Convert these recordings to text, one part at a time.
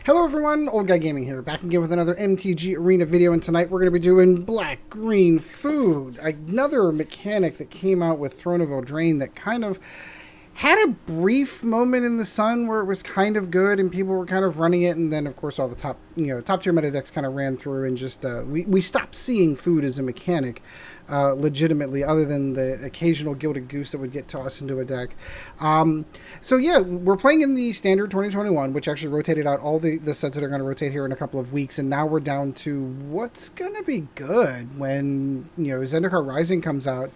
Hello everyone, Old Guy Gaming here, back again with another MTG Arena video, and tonight we're going to be doing Black-Green Food, another mechanic that came out with Throne of Eldraine that kind of had a brief moment in the sun where it was kind of good and people were kind of running it, and then of course all the top tier meta decks kind of ran through and just we stopped seeing food as a mechanic legitimately, other than the occasional Gilded Goose that would get tossed into a deck. So yeah, we're playing in the standard 2021, which actually rotated out all the sets that are going to rotate here in a couple of weeks, and now we're down to what's going to be good when Zendikar Rising comes out.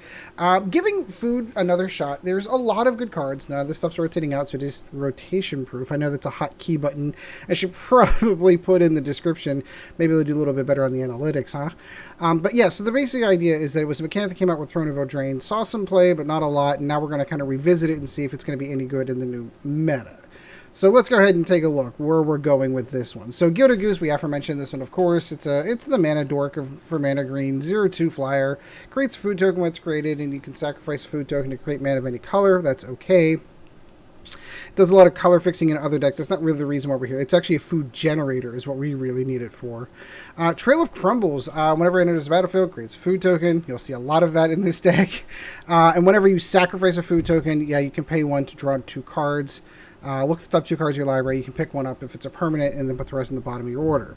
Giving food another shot. There's a lot of good cards. None of this stuff's rotating out, so it is rotation proof. I know that's a hot key button I should probably put in the description. Maybe they'll do a little bit better on the analytics, huh? But yeah, so the basic idea is that it was a mechanic that came out with Throne of Eldraine, saw some play, but not a lot, and now we're going to kind of revisit it and see if it's going to be any good in the new meta. So let's go ahead and take a look where we're going with this one. So Gilded Goose, we aforementioned this one, of course. It's the mana dork for mana green, 0/2 flyer. Creates food token when it's created, and you can sacrifice a food token to create mana of any color. That's okay. Does a lot of color fixing in other decks. That's not really the reason why we're here. It's actually a food generator is what we really need it for. Trail of Crumbs, whenever it enters the battlefield, creates a food token. You'll see a lot of that in this deck. And whenever you sacrifice a food token, yeah, you can pay one to draw 2 cards. Look at the top 2 cards of your library. You can pick one up if it's a permanent, and then put the rest in the bottom of your order.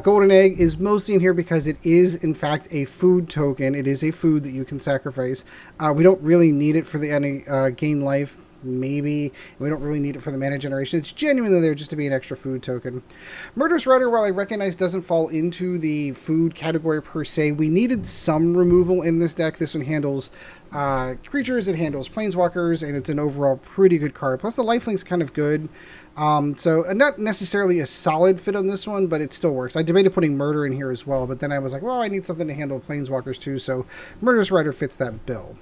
Golden Egg is mostly in here because it is, in fact, a food token. It is a food that you can sacrifice. We don't really need it for the gain life. Maybe. We don't really need it for the mana generation. It's genuinely there just to be an extra food token. Murderous Rider, while I recognize doesn't fall into the food category per se, we needed some removal in this deck. This one handles creatures, it handles planeswalkers, and it's an overall pretty good card. Plus the lifelink's kind of good. So not necessarily a solid fit on this one, but it still works. I debated putting Murder in here as well, but then I was like, well, I need something to handle planeswalkers too, so Murderous Rider fits that bill.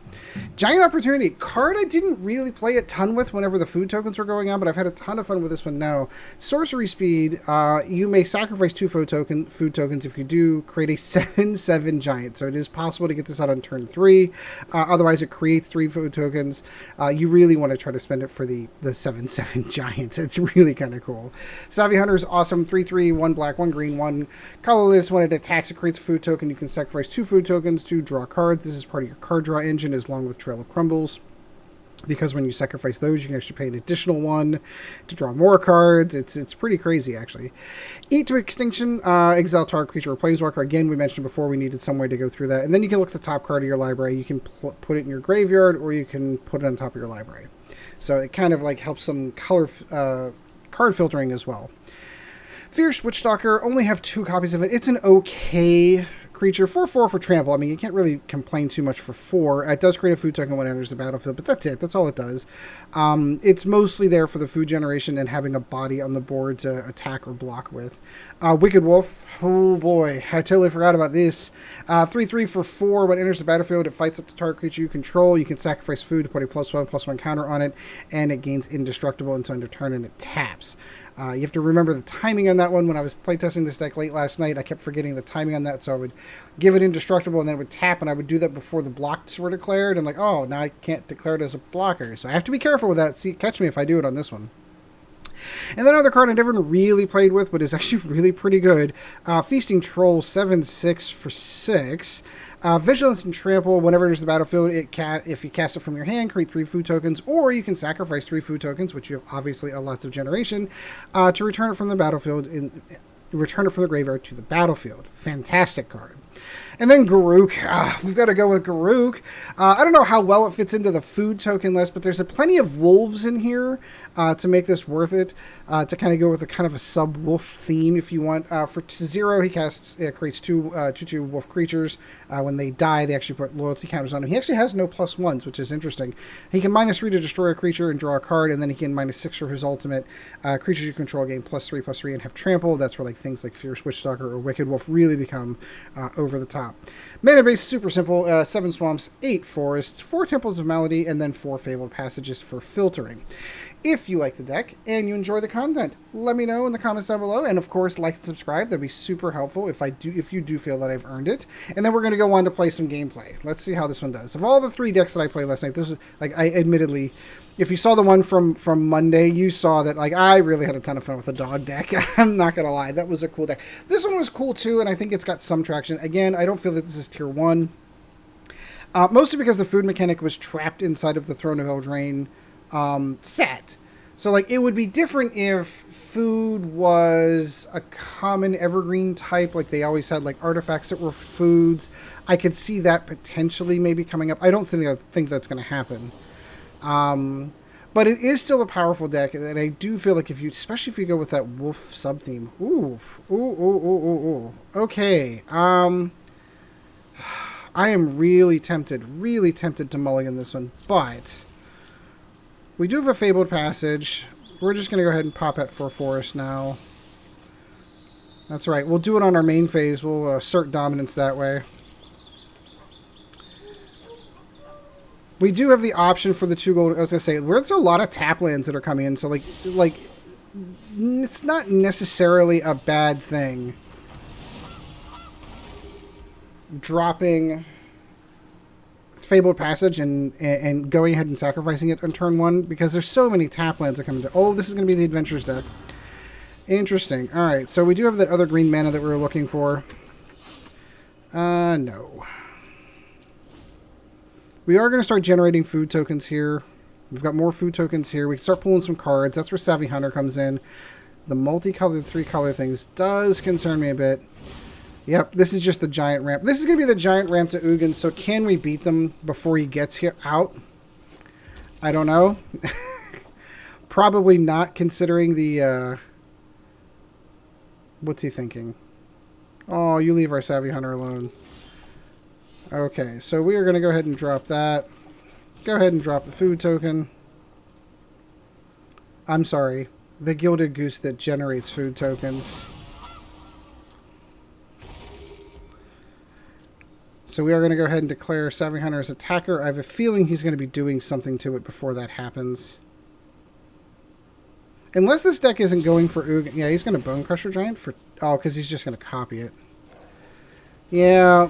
Giant Opportunity, card I didn't really play a ton with whenever the food tokens were going on, but I've had a ton of fun with this one now. Sorcery speed, you may sacrifice 2 food tokens. If you do, create a 7/7 giant, so it is possible to get this out on turn 3. Otherwise, it creates 3 food tokens. You really want to try to spend it for the 7/7 giants. It's really kind of cool. Savvy Hunter is awesome. 3/3, 1 black, 1 green, 1 colorless. When it attacks, it creates a food token. You can sacrifice 2 food tokens to draw cards. This is part of your card draw engine, along with Trail of Crumbs. Because when you sacrifice those, you can actually pay an additional 1 to draw more cards. It's pretty crazy, actually. Eat to Extinction, exile target creature or planeswalker. Again, we mentioned before we needed some way to go through that. And then you can look at the top card of your library. You can put it in your graveyard, or you can put it on top of your library. So it kind of like helps some color card filtering as well. Fierce Witchstalker, only have 2 copies of it. It's an okay creature. 4/4 for trample. I mean, you can't really complain too much for 4. It does create a food token when it enters the battlefield, but that's it. That's all it does. It's mostly there for the food generation and having a body on the board to attack or block with. Wicked Wolf. Oh boy, I totally forgot about this. 3/3 for 4. When it enters the battlefield, it fights up to target creature you control. You can sacrifice food to put a +1/+1 counter on it, and it gains indestructible until end of turn, and it taps. You have to remember the timing on that one. When I was playtesting this deck late last night, I kept forgetting the timing on that, so I would give it indestructible, and then it would tap, and I would do that before the blocks were declared. I'm like, oh, now I can't declare it as a blocker. So I have to be careful with that. See, catch me if I do it on this one. And then another card I never really played with, but is actually really pretty good. Feasting Troll, 7/6 for 6. Vigilance and Trample, whenever it enters the battlefield, if you cast it from your hand, create 3 food tokens, or you can sacrifice 3 food tokens, which you have obviously a lot of generation, to return it from the battlefield, return it from the graveyard to the battlefield. Fantastic card. And then Garruk. We've got to go with Garruk. I don't know how well it fits into the food token list, but there's plenty of wolves in here to make this worth it. To kind of go with a kind of a sub-wolf theme if you want. For 0, he creates 2/2 wolf creatures. When they die, they actually put loyalty counters on him. He actually has no +1s, which is interesting. He can -3 to destroy a creature and draw a card, and then he can -6 for his ultimate. Creatures you control gain +3/+3 and have trample. That's where things like Fierce Witchstalker or Wicked Wolf really become over the top. Mana base, super simple. 7 swamps, 8 forests, 4 Temples of Malady, and then 4 Fabled Passages for filtering. If you like the deck and you enjoy the content, let me know in the comments down below. And of course, like and subscribe. That'd be super helpful if you do feel that I've earned it. And then we're going to go on to play some gameplay. Let's see how this one does. Of all the 3 decks that I played last night, this was, like, I admittedly if you saw the one from Monday, you saw that, like, I really had a ton of fun with the dog deck. I'm not going to lie. That was a cool deck. This one was cool, too, and I think it's got some traction. Again, I don't feel that this is tier 1. Mostly because the food mechanic was trapped inside of the Throne of Eldraine set. So, like, it would be different if food was a common evergreen type. Like, they always had, like, artifacts that were foods. I could see that potentially maybe coming up. I don't think that's going to happen. But it is still a powerful deck, and I do feel like especially if you go with that wolf sub-theme. Ooh. Okay. I am really tempted to mulligan this one, but we do have a Fabled Passage. We're just going to go ahead and pop at 4 Forest now. That's right. We'll do it on our main phase. We'll assert dominance that way. We do have the option for the 2 gold. I was going to say, there's a lot of tap lands that are coming in, so like it's not necessarily a bad thing dropping Fabled Passage and going ahead and sacrificing it on turn 1, because there's so many tap lands that come into... Oh, this is going to be the Adventures deck. Interesting. Alright, so we do have that other green mana that we were looking for. No. We are going to start generating food tokens here. We've got more food tokens here. We can start pulling some cards. That's where Savvy Hunter comes in. The multicolored 3-color things does concern me a bit. Yep, this is just the giant ramp. This is going to be the giant ramp to Ugin, so can we beat them before he gets here out? I don't know. Probably not, considering the... What's he thinking? Oh, you leave our Savvy Hunter alone. Okay, so we are going to go ahead and drop that. Go ahead and drop the food token. I'm sorry. The Gilded Goose that generates food tokens. So we are going to go ahead and declare Savvy Hunter as attacker. I have a feeling he's going to be doing something to it before that happens. Unless this deck isn't going for Ugin. Yeah, he's going to Bone Crusher Giant for... Oh, because he's just going to copy it. Yeah,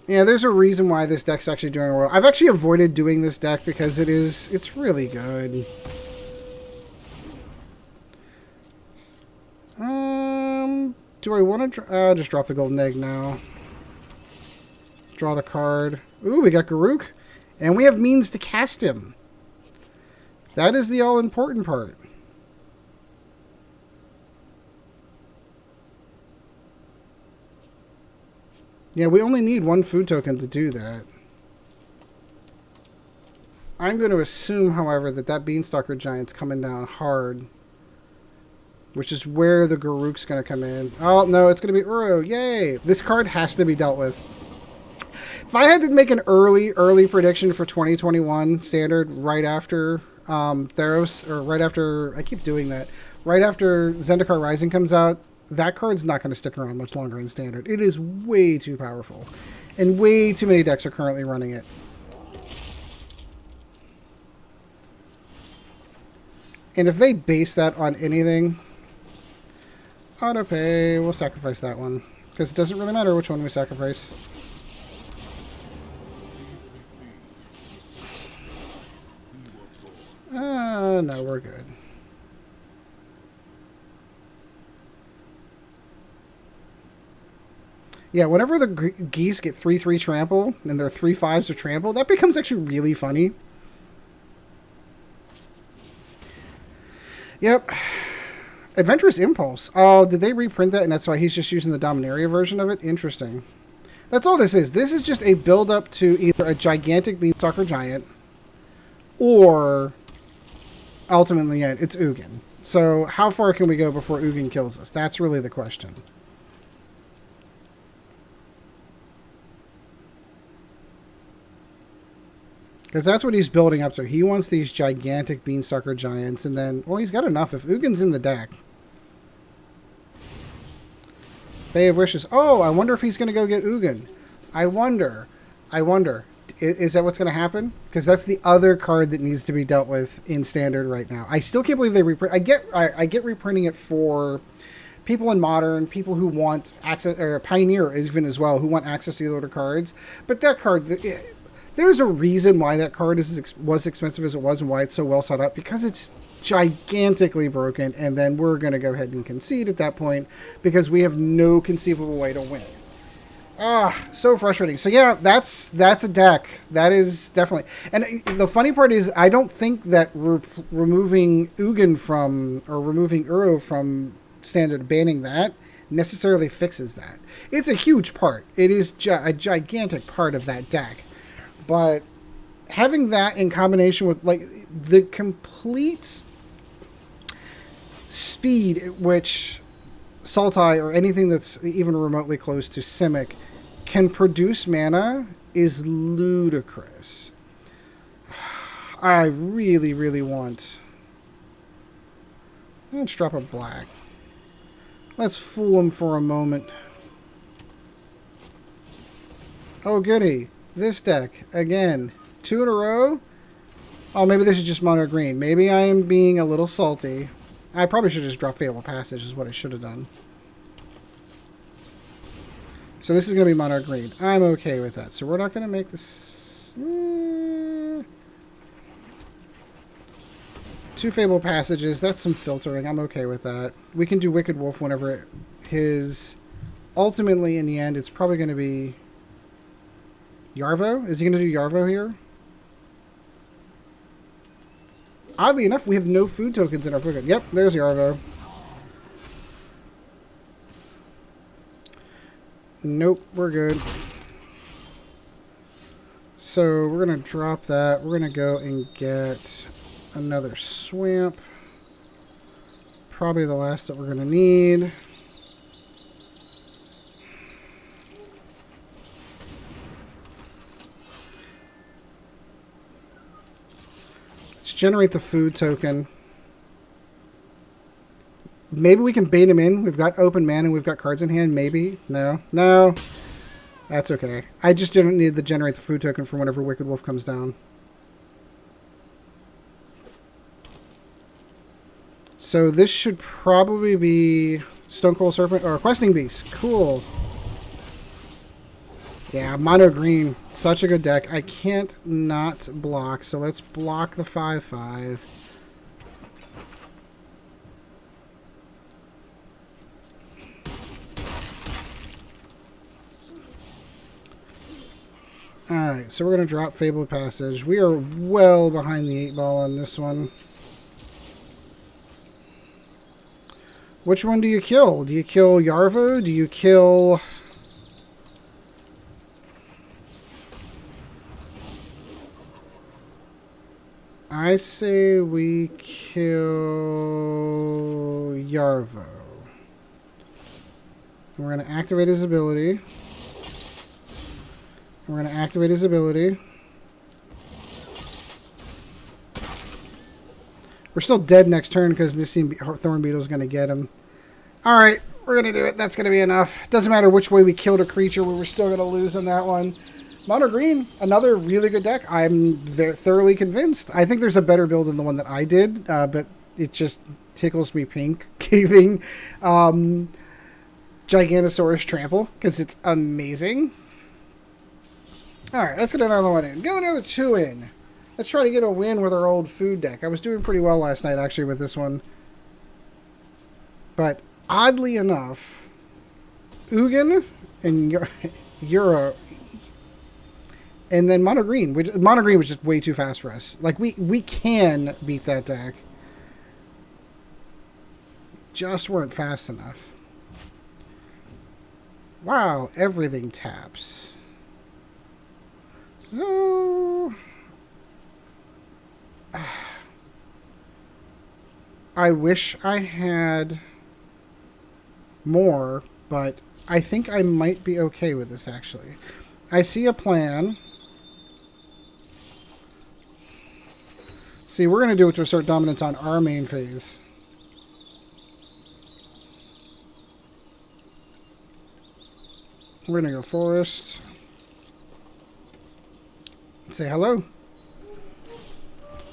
there's a reason why this deck's actually doing well. I've actually avoided doing this deck because it's really good. Do I want to just drop the golden egg now? Draw the card. Ooh, we got Garruk. And we have means to cast him. That is the all-important part. Yeah, we only need 1 food token to do that. I'm going to assume, however, that Beanstalker Giant's coming down hard. Which is where the Garruk's going to come in. Oh, no, it's going to be Uro. Yay! This card has to be dealt with. If I had to make an early prediction for 2021 Standard right after Theros, or right after... I keep doing that. Right after Zendikar Rising comes out, that card's not going to stick around much longer in Standard. It is way too powerful. And way too many decks are currently running it. And if they base that on anything... Auto pay, we'll sacrifice that one. Because it doesn't really matter which one we sacrifice. No, we're good. Yeah, whenever the geese get 3/3 trample, and their 3/5s are trample, that becomes actually really funny. Yep. Adventurous Impulse. Oh, did they reprint that, and that's why he's just using the Dominaria version of it? Interesting. That's all this is. This is just a build-up to either a gigantic Beanstalker Giant, or ultimately, it's Ugin. So how far can we go before Ugin kills us? That's really the question. Because that's what he's building up to. He wants these gigantic Beanstalker Giants, and then... Well, he's got enough. If Ugin's in the deck... Bay of Wishes. Oh, I wonder if he's going to go get Ugin. I wonder. Is that what's going to happen? Because that's the other card that needs to be dealt with in Standard right now. I still can't believe they reprint... I get reprinting it for people in Modern, people who want access... Or Pioneer even as well, who want access to the older cards. But that card... There's a reason why that card was expensive as it was and why it's so well set up, because it's gigantically broken, and then we're going to go ahead and concede at that point because we have no conceivable way to win. So frustrating. So yeah, that's a deck. That is definitely. And the funny part is, I don't think that removing Ugin from, or removing Uro from standard, banning that, necessarily fixes that. It's a huge part. It is a gigantic part of that deck. But having that in combination with, like, the complete speed at which Sultai, or anything that's even remotely close to Simic, can produce mana is ludicrous. I really, really want... Let's drop a black. Let's fool him for a moment. Oh, goody. This deck, again. 2 in a row? Oh, maybe this is just mono green. Maybe I am being a little salty. I probably should just drop Fabled Passage is what I should have done. So this is going to be mono green. I'm okay with that. So we're not going to make this... 2 Fabled Passages. That's some filtering. I'm okay with that. We can do Wicked Wolf whenever his... Ultimately, in the end, it's probably going to be... Yarvo? Is he going to do Yarvo here? Oddly enough, we have no food tokens in our program. Yep, there's Yarvo. Nope, we're good. So we're going to drop that. We're going to go and get another Swamp. Probably the last that we're going to need. Let's generate the food token. Maybe we can bait him in. We've got open mana and we've got cards in hand. Maybe. No. No. That's okay. I just didn't need to generate the food token for whenever Wicked Wolf comes down. So this should probably be Stonecoil Serpent or Questing Beast. Cool. Yeah, mono green. Such a good deck. I can't not block. So let's block the 5/5. Alright, so we're going to drop Fabled Passage. We are well behind the 8-ball on this one. Which one do you kill? Do you kill Yarvo? Do you kill... I say we kill Yarvo. We're going to activate his ability. We're going to activate his ability. We're still dead next turn because Nissim Thorn Beetle is going to get him. Alright, we're going to do it. That's going to be enough. Doesn't matter which way we killed a creature, we were still going to lose on that one. Mono Green, another really good deck. I'm thoroughly convinced. I think there's a better build than the one that I did, but it just tickles me pink. Caving Giganosaurus Trample, because it's amazing. Alright, let's get another one in. Get another 2 in. Let's try to get a win with our old food deck. I was doing pretty well last night, actually, with this one. But, oddly enough, Ugin and Euro... And then Mono Green. Mono Green was just way too fast for us. Like, we can beat that deck. Just weren't fast enough. Wow, everything taps. So... I wish I had more, but I think I might be okay with this, actually. I see a plan. See, we're going to do it to assert dominance on our main phase. We're going to go forest. Say hello.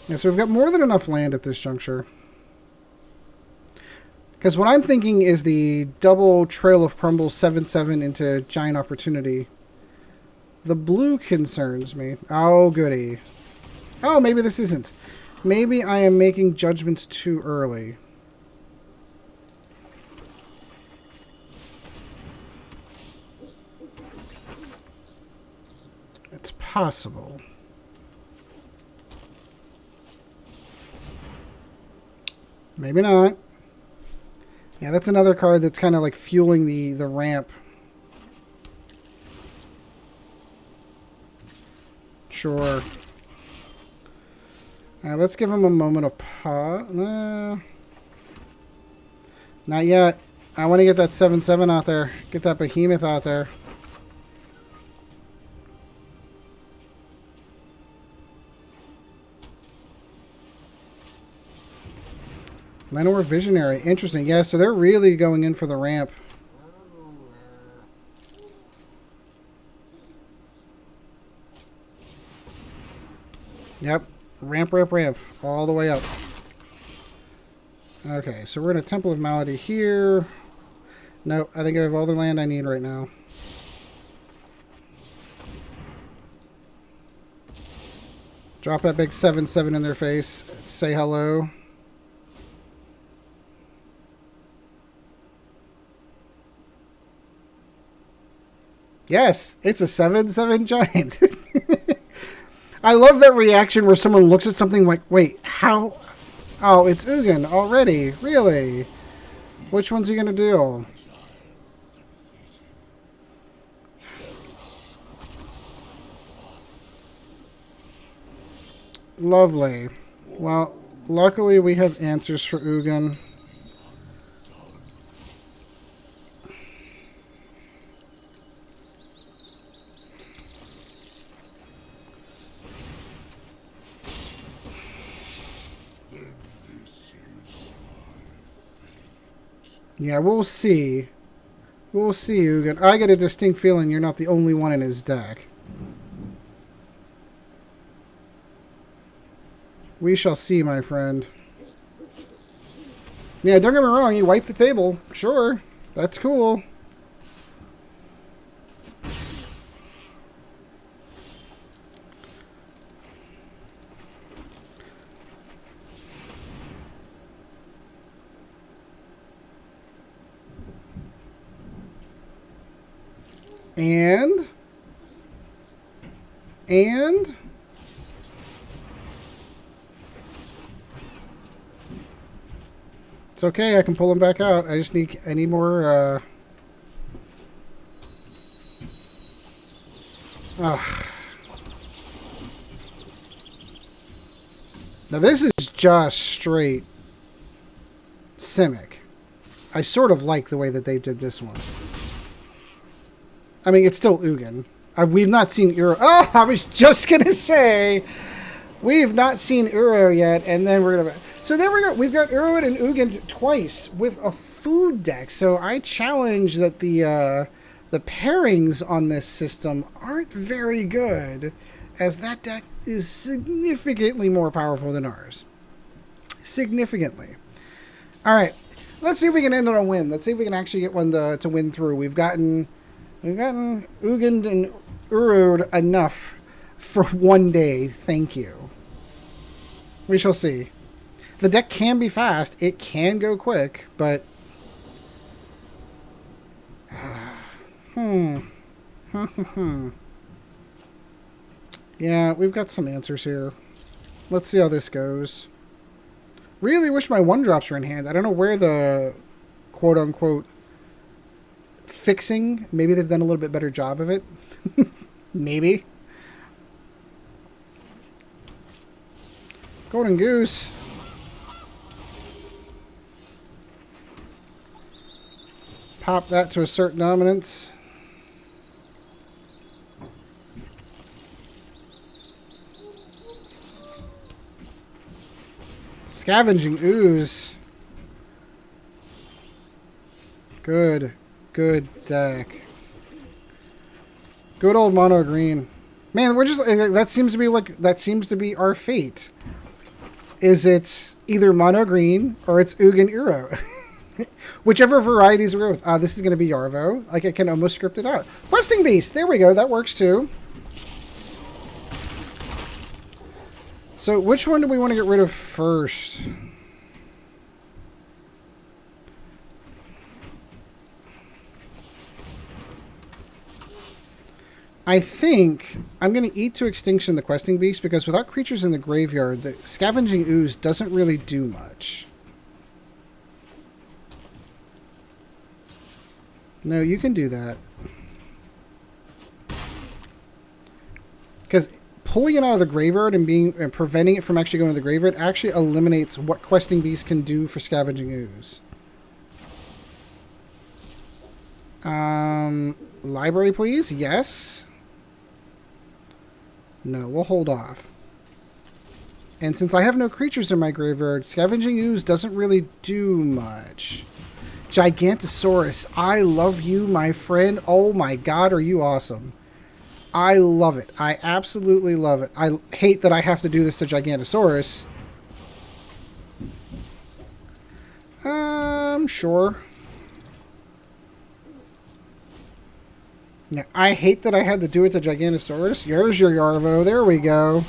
Yeah, so we've got more than enough land at this juncture. Because what I'm thinking is the double Trail of Crumbs 7/7 into Giant Opportunity. The blue concerns me. Oh, goody. Oh, maybe this isn't. Maybe I am making judgments too early. It's possible. Maybe not. Yeah, that's another card that's kind of like fueling the ramp. Sure. Alright, let's give him a moment of pause. Not yet. I want to get that 7/7 out there. Get that behemoth out there. Lenore Visionary. Interesting. Yeah, so they're really going in for the ramp. Yep. Ramp, ramp, ramp. All the way up. Okay, so we're in a Temple of Malady here. No, I think I have all the land I need right now. Drop that big 7/7 in their face. Say hello. Yes, it's a 7/7 giant. I love that reaction where someone looks at something like, wait, how? Oh, it's Ugin already. Really? Which one's he going to deal? Lovely. Well, luckily we have answers for Ugin. Yeah, we'll see. We'll see, Ugin. I get a distinct feeling you're not the only one in his deck. We shall see, my friend. Yeah, don't get me wrong. He wiped the table. Sure. That's cool. And it's okay, I can pull him back out. I just need any more Now this is just straight Simic. I sort of like the way that they did this one. I mean, it's still Ugin. We've not seen Uro. Oh, I was just going to say, we've not seen Uro yet, and then we're going to... So there we go. We've got Uro and Ugin twice with a food deck. So I challenge that the pairings on this system aren't very good, as that deck is significantly more powerful than ours. Significantly. All right. Let's see if we can end on a win. Let's see if we can actually get one to win through. We've gotten Ugin and Uro'd enough for one day. Thank you. We shall see. The deck can be fast. It can go quick, but... Yeah, we've got some answers here. Let's see how this goes. Really wish my 1-drops were in hand. I don't know where the quote-unquote fixing. Maybe they've done a little bit better job of it. Maybe. Golden Goose. Pop that to assert dominance. Scavenging Ooze. Good deck. Good old mono green. Man, we're just that seems to be our fate. Is it either mono green or it's Ugin Uro? Whichever varieties we go with. This is going to be Yarvo. Like, I can almost script it out. Questing Beast. There we go. That works too. So which one do we want to get rid of first? I think I'm going to eat to Extinction the Questing Beast, because without creatures in the graveyard, the Scavenging Ooze doesn't really do much. No, you can do that. Because pulling it out of the graveyard and preventing it from actually going to the graveyard actually eliminates what Questing Beast can do for Scavenging Ooze. Library, please. Yes. No, we'll hold off. And since I have no creatures in my graveyard, Scavenging Ooze doesn't really do much. Gigantosaurus, I love you, my friend. Oh my god, are you awesome. I love it. I absolutely love it. I hate that I have to do this to Gigantosaurus. Sure. Now, I hate that I had to do it to Gigantosaurus. Here's your Yarvo. There we go.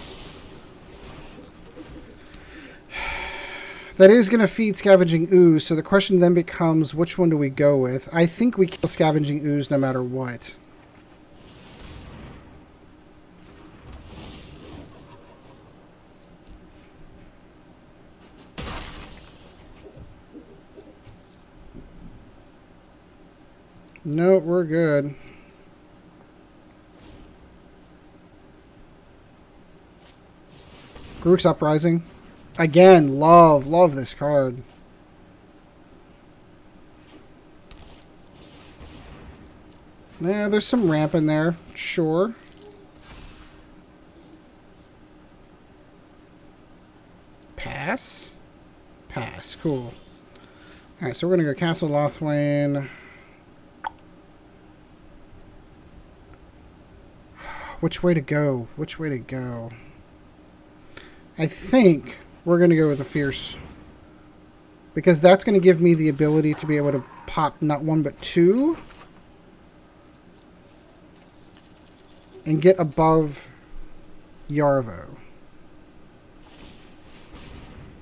That is going to feed Scavenging Ooze, so the question then becomes, which one do we go with? I think we kill Scavenging Ooze no matter what. No, we're good. Garruk's Uprising. Again, love this card. Yeah, there's some ramp in there. Sure. Pass? Pass. Cool. Alright, so we're going to go Castle Locthwain. Which way to go? Which way to go? I think we're going to go with the Fierce. Because that's going to give me the ability to be able to pop not one but two. And get above Yarvo.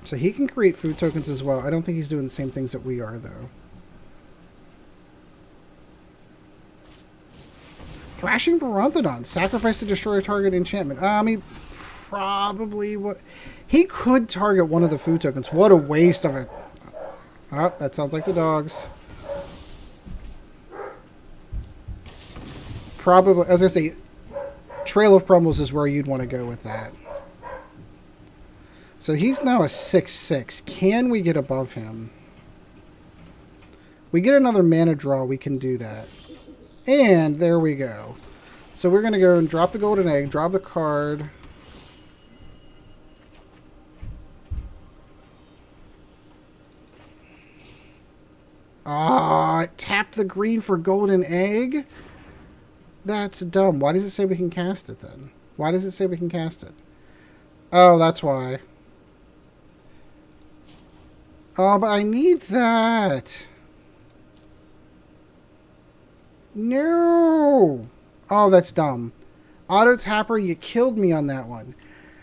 So he can create food tokens as well. I don't think he's doing the same things that we are, though. Thrashing Baronthadon. Sacrifice to destroy a target enchantment. I mean, probably what... He could target one of the food tokens. What a waste of it. Oh, that sounds like the dogs. Probably, as I say, Trail of Crumbs is where you'd want to go with that. So he's now a 6/6. Can we get above him? We get another mana draw, we can do that. And there we go. So we're going to go and drop the golden egg, drop the card. Ah, tap the green for golden egg? That's dumb. Why does it say we can cast it then? Why does it say we can cast it? Oh, that's why. Oh, but I need that. No. Oh, that's dumb. Auto tapper, you killed me on that one.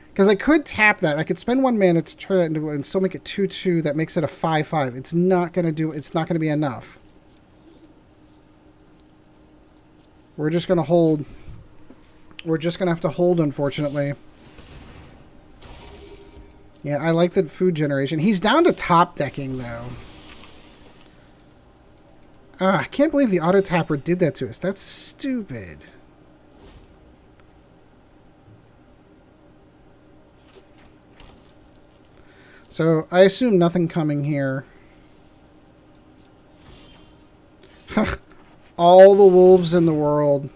Because I could tap that. I could spend 1 mana to turn that into and still make it 2/2. That makes it a 5/5. It's not gonna do. It's not gonna be enough. We're just gonna hold. We're just gonna have to hold, unfortunately. Yeah, I like the food generation. He's down to top decking though. I can't believe the auto tapper did that to us. That's stupid. So, I assume nothing coming here. All the wolves in the world.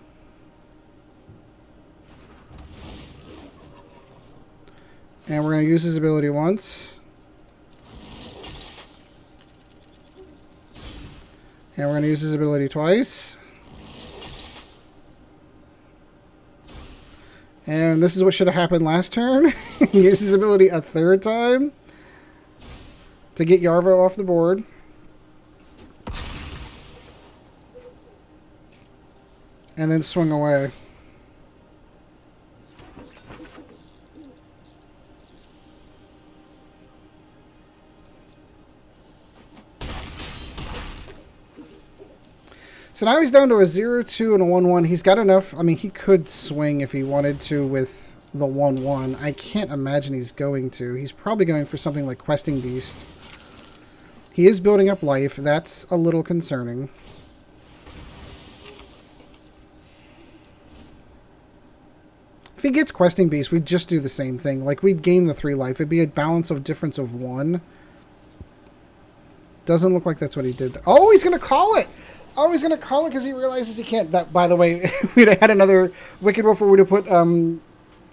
And we're going to use his ability once. And we're going to use his ability twice. And this is what should have happened last turn. Use his ability a third time. To get Yarvo off the board. And then swing away. So now he's down to a 0-2 and a 1-1. He's got enough. I mean, he could swing if he wanted to with the 1-1. I can't imagine he's going to. He's probably going for something like Questing Beast. He is building up life. That's a little concerning. If he gets Questing Beast, we'd just do the same thing. Like, we'd gain the 3 life. It'd be a balance of difference of 1. Doesn't look like that's what he did. Oh, he's going to call it! Oh, he's going to call it because he realizes he can't. That, by the way, we'd have had another Wicked Wolf where we'd have put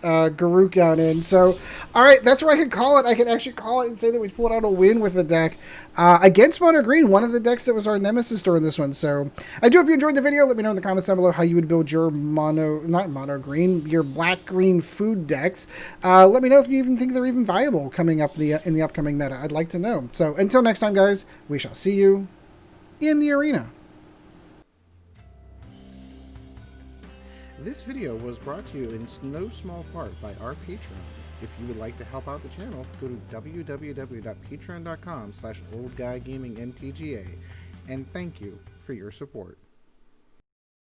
Garruk down in. So, all right, that's where I can call it. I can actually call it and say that we pulled out a win with the deck against Mono Green, one of the decks that was our nemesis during this one. So, I do hope you enjoyed the video. Let me know in the comments down below how you would build your your black-green food decks. Let me know if you even think they're even viable coming up in the upcoming meta. I'd like to know. So, until next time, guys, we shall see you in the arena. This video was brought to you in no small part by our patrons. If you would like to help out the channel, go to www.patreon.com/oldguygamingmtga, and thank you for your support.